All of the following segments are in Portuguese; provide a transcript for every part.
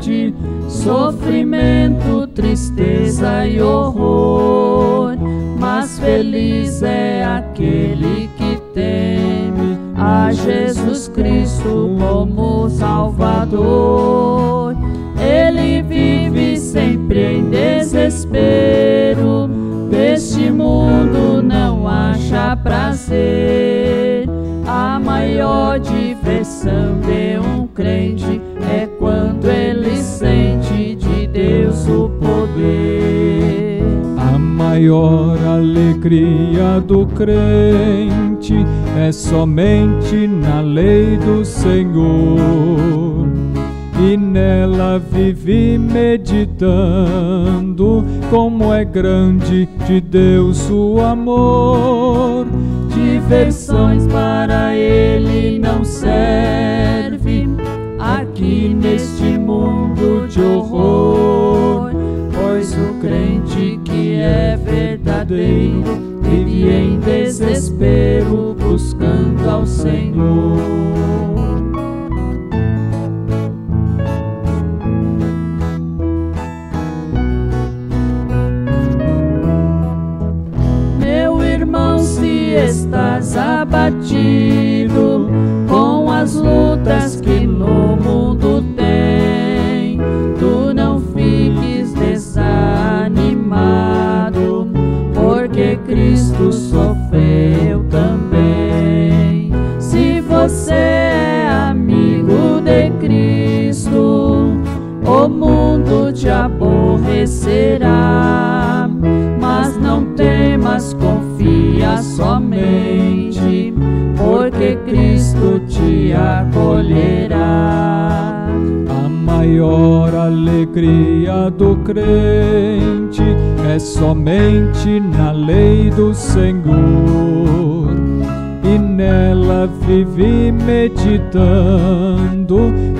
morte, sofrimento, tristeza e horror. Mas feliz é aquele que teme a Jesus Cristo como Salvador. Ele vive sempre em desespero, neste mundo não acha prazer. A maior diversão de um crente é quando ele sente de Deus o poder. A maior alegria do crente é somente na lei do Senhor, e nela vive meditando como é grande de Deus o amor. Diversões para ele não serve aqui neste mundo de horror, pois o crente que é verdadeiro vive em desespero buscando ao Senhor. Estás abatido com as lutas que no mundo tem, tu não fiques desanimado, porque Cristo sofreu também. Se você é amigo de Cristo, o mundo te aborrecerá, mas não temas, confia somente, porque Cristo te acolherá. A maior alegria do crente é somente na lei do Senhor, e nela vive meditando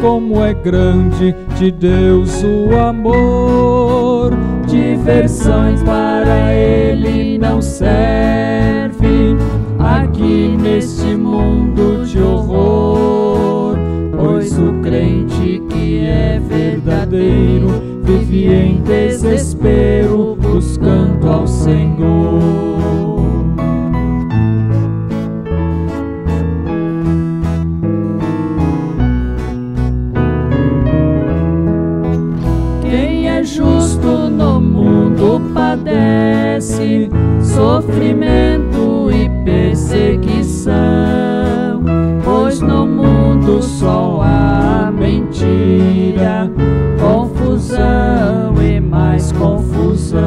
como é grande de Deus o amor. Diversões para ele não serve aqui neste mundo de horror, pois o crente que é verdadeiro vive em desespero buscando ao Senhor. Justo no mundo padece sofrimento e perseguição, pois no mundo só há mentira, confusão e mais confusão.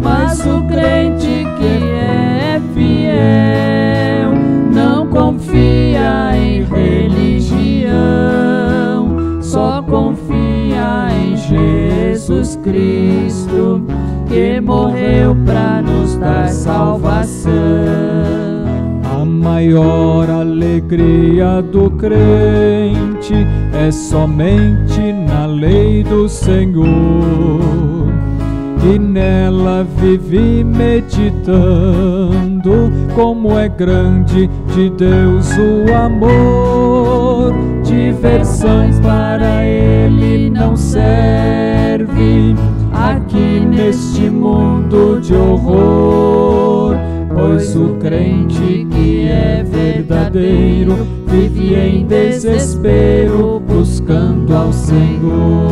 Mas o crente que é fiel não confia em religião, só confia em Jesus Cristo, que morreu para nos dar salvação. A maior alegria do crente é somente na lei do Senhor, e nela vive meditando como é grande de Deus o amor. Diversões para ele não serve aqui neste mundo de horror, pois o crente que é verdadeiro vive em desespero buscando ao Senhor.